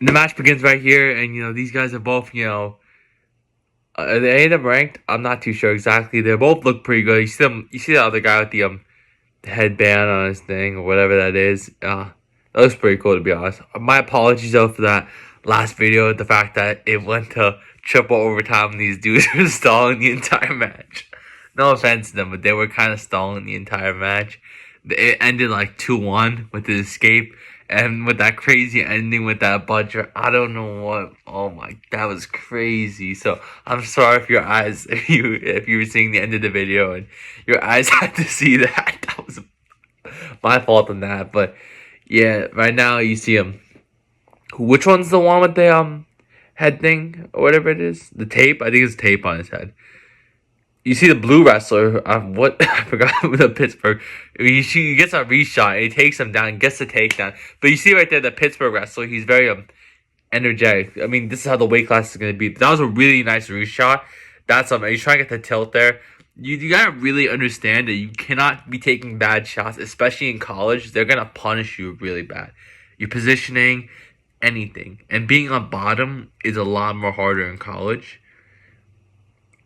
And the match begins right here, and these guys are both, are they them ranked? I'm not too sure exactly. They both look pretty good. You see them. You see the other guy with the headband on his thing or whatever that is. That looks pretty cool, to be honest. My apologies though for that last video. The fact that it went to triple overtime and these dudes were stalling the entire match. No offense to them, but they were kind of stalling the entire match. It ended like 2-1 with the escape. And with that crazy ending with that butcher, I don't know what. Oh my, that was crazy. So I'm sorry if your eyes, if you were seeing the end of the video and your eyes had to see that. That was my fault on that. But yeah, right now you see him. Which one's the one with the head thing or whatever it is? The tape. I think it's tape on his head. You see the blue wrestler, what, I forgot the Pittsburgh, he gets a reshot, and he takes him down, and gets the takedown. But you see right there, the Pittsburgh wrestler, he's very energetic. I mean, this is how the weight class is going to be. That was a really nice reshot. That's he's trying to get the tilt there. You got to really understand that you cannot be taking bad shots, especially in college. They're going to punish you really bad. Your positioning, anything. And being on bottom is a lot more harder in college.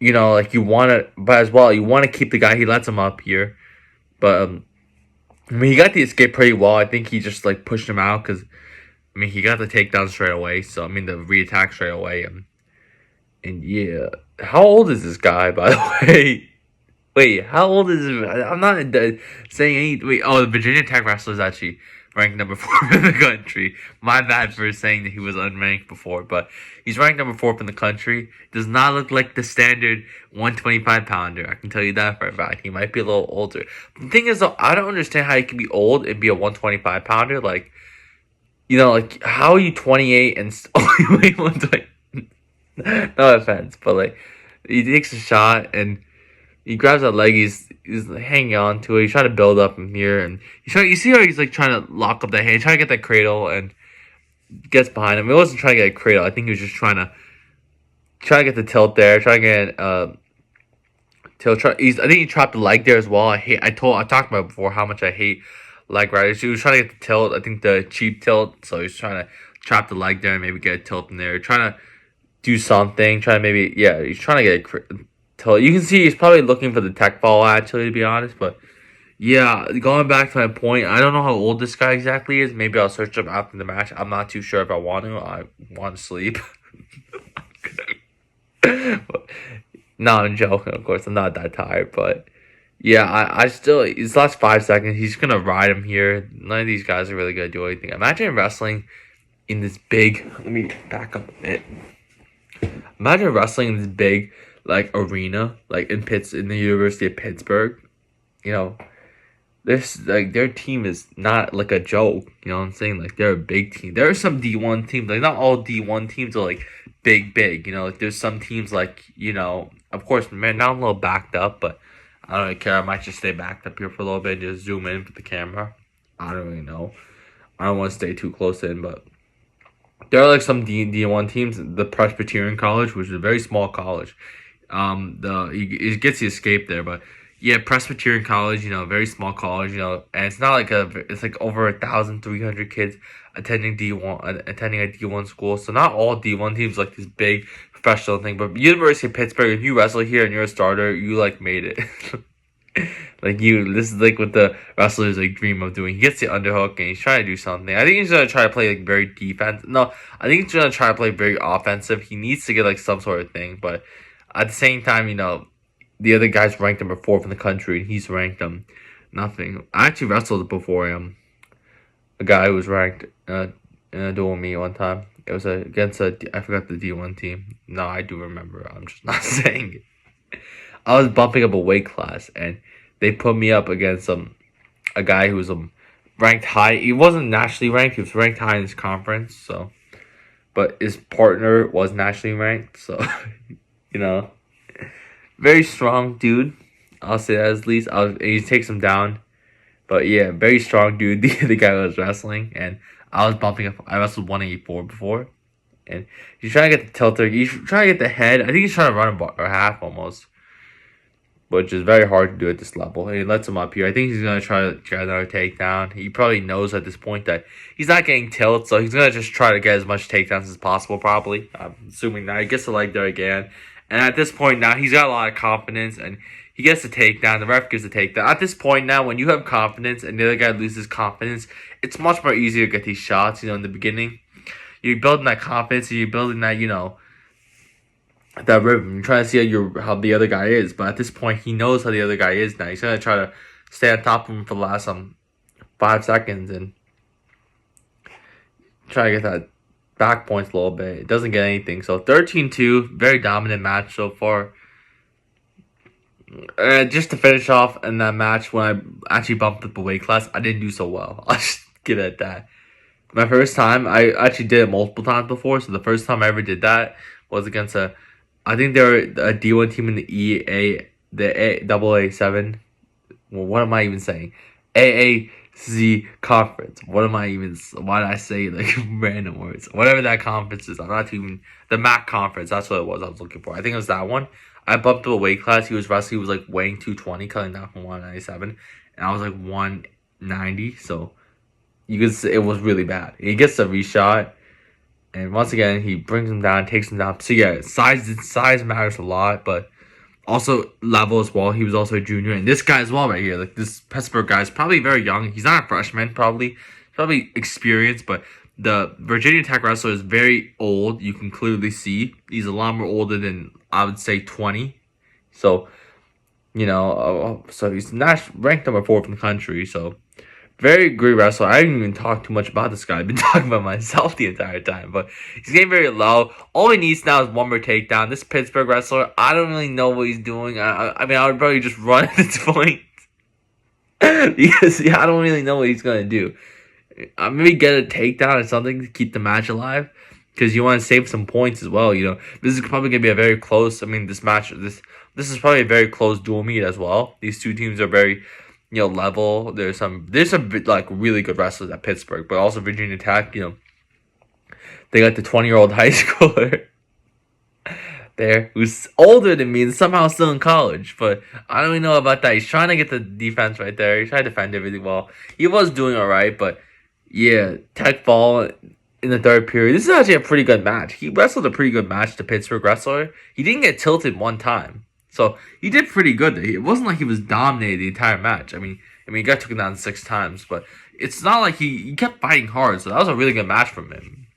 Like you want to, but as well, you want to keep the guy. He lets him up here, but I mean, he got the escape pretty well. I think he just like pushed him out because, I mean, he got the takedown straight away. So I mean, the reattack straight away. And yeah, how old is this guy, by the way? Wait, how old is he? I'm not saying any. Wait, oh, the Virginia Tech wrestler is actually ranked number 4 in the country. My bad for saying that he was unranked before, but he's ranked number 4 in the country. Does not look like the standard 125 pounder. I can tell you that for a fact. He might be a little older. The thing is, though, I don't understand how he can be old and be a 125 pounder. Like, like how are you 28 and only weigh 120? No offense, but like he takes a shot and he grabs that leg. He's hanging on to it. He's trying to build up from here, and you see how he's like trying to lock up that hand, trying to get that cradle, and gets behind him. He wasn't trying to get a cradle. I think he was just trying to get the tilt there, trying to get tilt. I think he trapped the leg there as well. I talked about it before how much I hate leg riders. He was trying to get the tilt. I think the cheap tilt. So he's trying to trap the leg there and maybe get a tilt in there. Trying to do something. He's trying to get a tilt. You can see he's probably looking for the tech fall actually, to be honest. But yeah, going back to my point, I don't know how old this guy exactly is. Maybe I'll search him after the match. I'm not too sure if I want to. I want to sleep. No, I'm joking, of course. I'm not that tired, but yeah, I still, his last 5 seconds, he's gonna ride him here. None of these guys are really gonna do anything. Imagine wrestling in this big, let me back up a bit. Imagine wrestling in this big, like, arena, like in the University of Pittsburgh. This, like, their team is not like a joke. You know what I'm saying? Like, they're a big team. There are some D1 teams, like, not all D1 teams are like big. Like, there's some teams like, of course, man, now I'm a little backed up, but I don't really care. I might just stay backed up here for a little bit, just zoom in for the camera. I don't really know. I don't want to stay too close in, but there are like some D1 teams. The Presbyterian College, which is a very small college, he gets the escape there, but yeah, Presbyterian College, very small college, and it's not like it's like over 1,300 kids attending a D1 school. So not all D1 teams like this big professional thing, but University of Pittsburgh, if you wrestle here and you're a starter, you like made it. This is like what the wrestlers like dream of doing. He gets the underhook and he's trying to do something. I think he's gonna try to play like very defense. No, I think he's gonna try to play very offensive. He needs to get like some sort of thing, but at the same time, the other guy's ranked number 4 in the country, and he's ranked nothing. I actually wrestled before a guy who was ranked in a duel with me one time. It was against I forgot the D1 team. No, I do remember. I'm just not saying it. I was bumping up a weight class, and they put me up against a guy who was ranked high. He wasn't nationally ranked. He was ranked high in his conference. So, but his partner was nationally ranked. So, very strong dude. I'll say that at least. He takes him down. But yeah, very strong dude. The guy was wrestling, and I was bumping up. I wrestled 184 before, and he's trying to get the tilter. He's trying to get the head. I think he's trying to run a half almost. which is very hard to do at this level. He lets him up here. I think he's going to try to get another takedown. He probably knows at this point that he's not getting tilt, so he's going to just try to get as much takedowns as possible, probably. I'm assuming that. He gets the leg there again. And at this point now, he's got a lot of confidence, and he gets the takedown. The ref gives the takedown. At this point now, when you have confidence and the other guy loses confidence, it's much more easier to get these shots, in the beginning. You're building that confidence, and you're building that, that rhythm. You're trying to see how the other guy is, but at this point, he knows how the other guy is now. He's gonna try to stay on top of him for the last 5 seconds and try to get that back points a little bit. It doesn't get anything. So 13-2, very dominant match so far. Just to finish off in that match, when I actually bumped up a weight class, I didn't do so well. I'll just give it at that. My first time, I actually did it multiple times before. So the first time I ever did that was against I think they were a D1 team in the AA7. Well, what am I even saying? AAZ conference. Why did I say like random words? Whatever that conference is. I'm not even, the MAC conference. That's what it was I was looking for. I think it was that one. I bumped up a weight class. He was wrestling. He was like weighing 220, cutting down from 197. And I was like 190. So you could say it was really bad. He gets a reshot. And once again, he brings him down, takes him down. So yeah, size matters a lot, but also level as well. He was also a junior, and this guy as well right here. Like this Pittsburgh guy is probably very young. He's not a freshman, probably experienced, but the Virginia Tech wrestler is very old. You can clearly see he's a lot more older than I would say 20. So so he's ranked number 4 in the country. So. Very great wrestler. I didn't even talk too much about this guy. I've been talking about myself the entire time. But he's getting very low. All he needs now is one more takedown. This Pittsburgh wrestler, I don't really know what he's doing. I mean, I would probably just run at this point. Because I don't really know what he's going to do. Maybe get a takedown or something to keep the match alive. Because you want to save some points as well. This is probably going to be a very close. This match, this is probably a very close dual meet as well. These two teams are very... level. There's some like really good wrestlers at Pittsburgh, but also Virginia Tech. They got the 20-year-old high schooler there who's older than me and somehow still in college. But I don't really know about that. He's trying to get the defense right there. He's trying to defend everything well. He was doing all right, but yeah, Tech fall in the third period. This is actually a pretty good match. He wrestled a pretty good match, the Pittsburgh wrestler. He didn't get tilted one time. So he did pretty good. It wasn't like he was dominating the entire match. He got taken down 6 times, but it's not like he kept fighting hard. So that was a really good match from him.